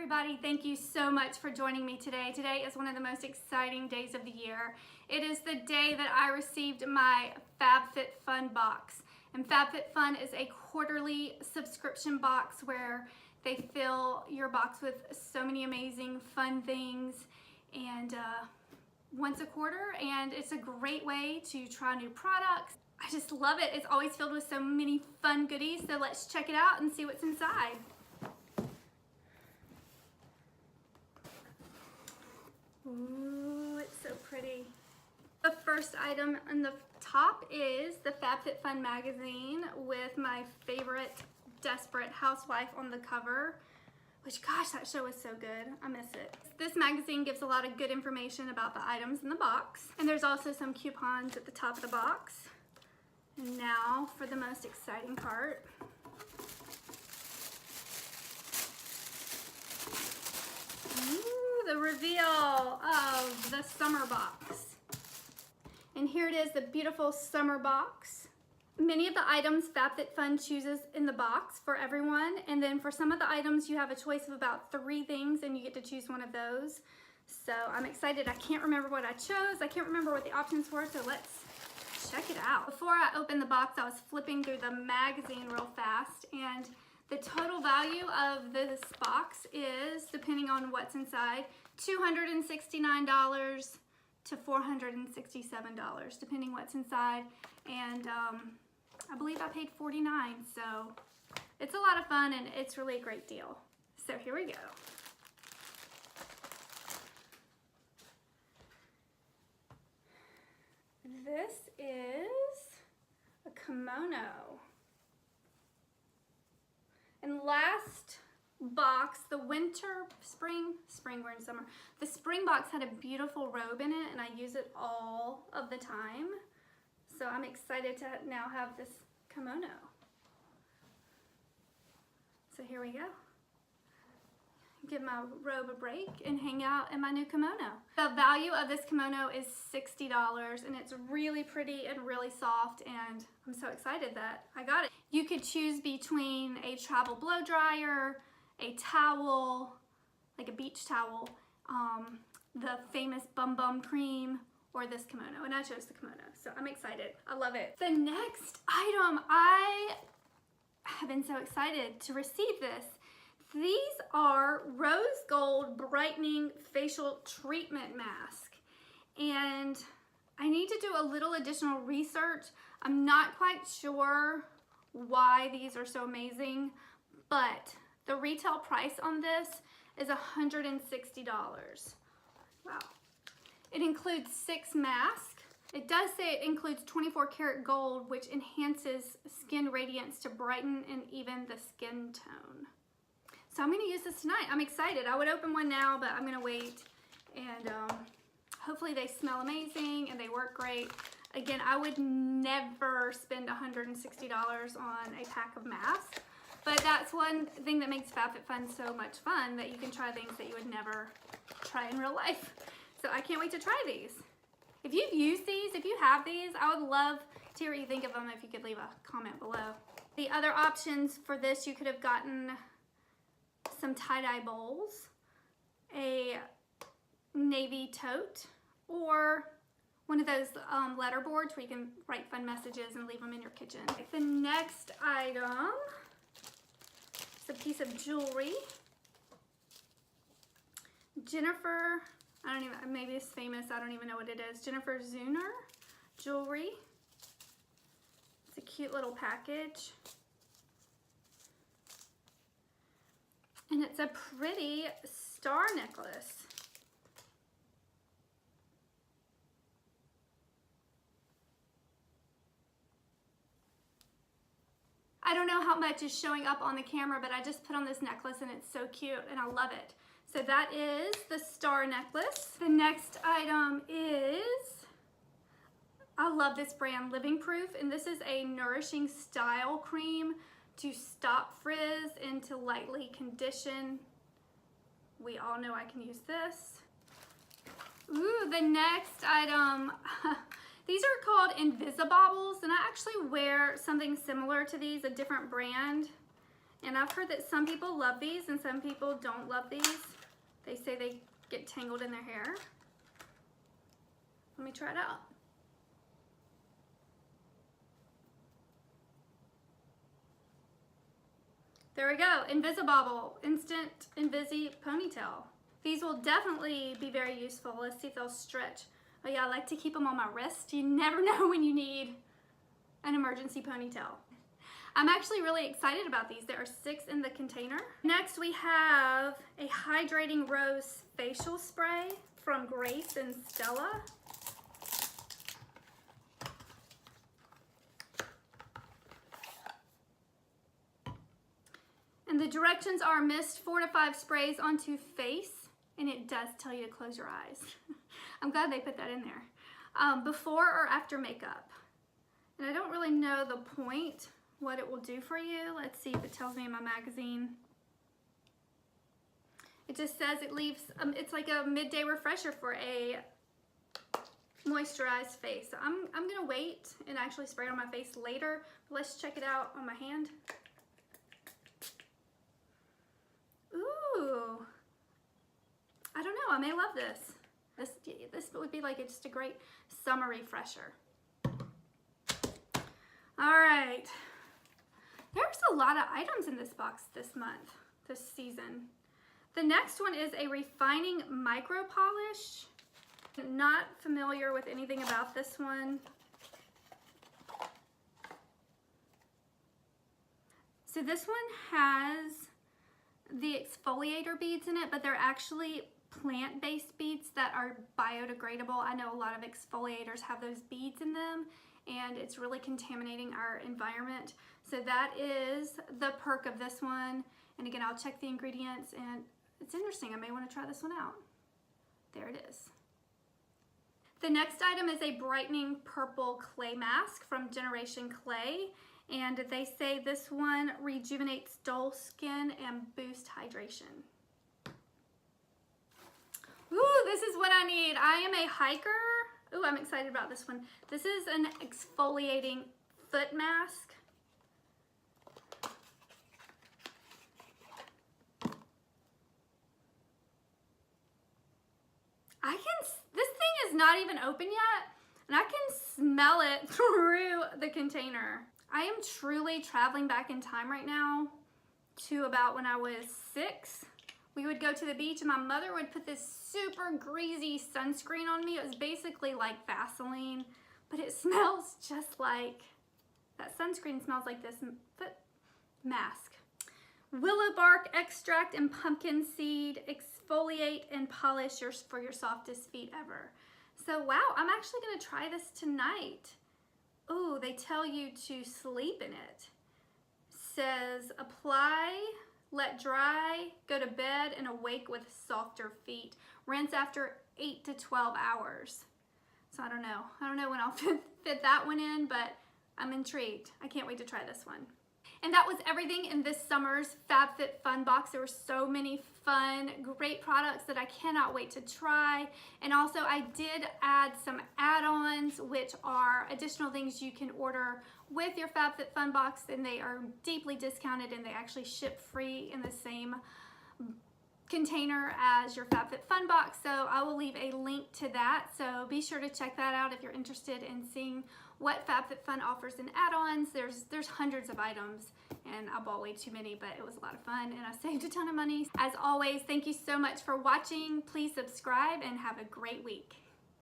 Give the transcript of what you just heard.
everybody, thank you so much for joining me today. Today is one of the most exciting days of the year. It is the day that I received my Fab Fit Fun box. And Fab Fit Fun is a quarterly subscription box where they fill your box with so many amazing fun things and once a quarter, and it's a great way to try new products. I just love it. It's always filled with so many fun goodies, so let's check it out and see what's inside. Ooh, it's so pretty. The first item on the top is the FabFitFun magazine with my favorite Desperate Housewife on the cover, which, gosh, that show is so good. I miss it. This magazine gives a lot of good information about the items in the box, and there's also some coupons at the top of the box. And now for the most exciting part. The reveal of the summer box. And here it is, the beautiful summer box. Many of the items FabFitFun chooses in the box for everyone, and then for some of the items you have a choice of about 3 things and you get to choose one of those. So I'm excited. I can't remember what I chose. I can't remember what the options were, so let's check it out. Before I opened the box, I was flipping through the magazine real fast, and the total value of this box is, depending on what's inside, $269 to $467, depending what's inside. And I believe I paid $49, so it's a lot of fun and it's really a great deal. So here we go. This is a kimono. And last box, the spring we're in summer. The spring box had a beautiful robe in it and I use it all of the time. So I'm excited to now have this kimono. So here we go. Give my robe a break and hang out in my new kimono. The value of this kimono is $60 and it's really pretty and really soft, and I'm so excited that I got it. You could choose between a travel blow dryer, a towel, like a beach towel, the famous Bum Bum cream, or this kimono, and I chose the kimono, so I'm excited. I love it. The next item, I have been so excited to receive this. These are rose gold brightening facial treatment mask, and I need to do a little additional research. I'm not quite sure why these are so amazing, but the retail price on this is $160. Wow. It includes 6 masks. It does say it includes 24 karat gold, which enhances skin radiance to brighten and even the skin tone. So I'm gonna use this tonight. I'm excited. I would open one now, but I'm gonna wait, and hopefully they smell amazing and they work great. Again, I would never spend $160 on a pack of masks, but that's one thing that makes FabFitFun so much fun, that you can try things that you would never try in real life. So I can't wait to try these. If you've used these, if you have these, I would love to hear what you think of them. If you could leave a comment below. The other options for this, you could have gotten some tie-dye bowls, a navy tote, or one of those letter boards where you can write fun messages and leave them in your kitchen. The next item is a piece of jewelry. Jennifer, I don't even, maybe it's famous, I don't even know what it is. Jennifer Zuner jewelry. It's a cute little package. And it's a pretty star necklace. I don't know how much is showing up on the camera, but I just put on this necklace and it's so cute and I love it. So that is the star necklace. The next item is, I love this brand, Living Proof, and this is a nourishing style cream to stop frizz and to lightly condition. We all know I can use this. Ooh, the next item, these are called Invisibobbles, and I actually wear something similar to these, a different brand. And I've heard that some people love these and some people don't love these. They say they get tangled in their hair. Let me try it out. There we go, Invisibobble, Instant Invisi Ponytail. These will definitely be very useful. Let's see if they'll stretch. Oh yeah, I like to keep them on my wrist. You never know when you need an emergency ponytail. I'm actually really excited about these. There are 6 in the container. Next we have a Hydrating Rose Facial Spray from Grace and Stella. And the directions are mist 4 to 5 sprays onto face, and it does tell you to close your eyes. I'm glad they put that in there. Before or after makeup. And I don't really know the point, what it will do for you. Let's see if it tells me in my magazine. It just says it leaves, it's like a midday refresher for a moisturized face. So I'm gonna wait and actually spray it on my face later. But let's check it out on my hand. Ooh, I don't know, I may love this. This would be like just a great summer refresher. All right, there's a lot of items in this box this month, this season. The next one is a refining micro polish. Not familiar with anything about this one. So this one has the exfoliator beads in it, but they're actually plant-based beads that are biodegradable. I know a lot of exfoliators have those beads in them, and it's really contaminating our environment. So that is the perk of this one. And again, I'll check the ingredients, and it's interesting. I may want to try this one out. There it is. The next item is a brightening purple clay mask from Generation Clay. And they say this one rejuvenates dull skin and boosts hydration. Ooh, this is what I need. I am a hiker. Ooh, I'm excited about this one. This is an exfoliating foot mask. This thing is not even open yet, and I can smell it through the container. I am truly traveling back in time right now to about when I was 6. We would go to the beach and my mother would put this super greasy sunscreen on me. It was basically like Vaseline, but it smells just like, that sunscreen smells like this foot mask. Willow bark extract and pumpkin seed, exfoliate and polish for your softest feet ever. So wow, I'm actually gonna try this tonight. Oh, they tell you to sleep in it. Says apply, let dry, go to bed and awake with softer feet. Rinse after 8 to 12 hours. So I don't know when I'll fit that one in, but I'm intrigued. I can't wait to try this one. And that was everything in this summer's FabFit Fun Box. There were so many fun, great products that I cannot wait to try. And also I did add some add-ons, which are additional things you can order with your FabFit Fun Box, and they are deeply discounted and they actually ship free in the same container as your FabFit Fun Box. So I will leave a link to that. So be sure to check that out if you're interested in seeing what FabFitFun offers in add-ons. There's hundreds of items, and I bought way too many, but it was a lot of fun and I saved a ton of money. As always, thank you so much for watching. Please subscribe and have a great week.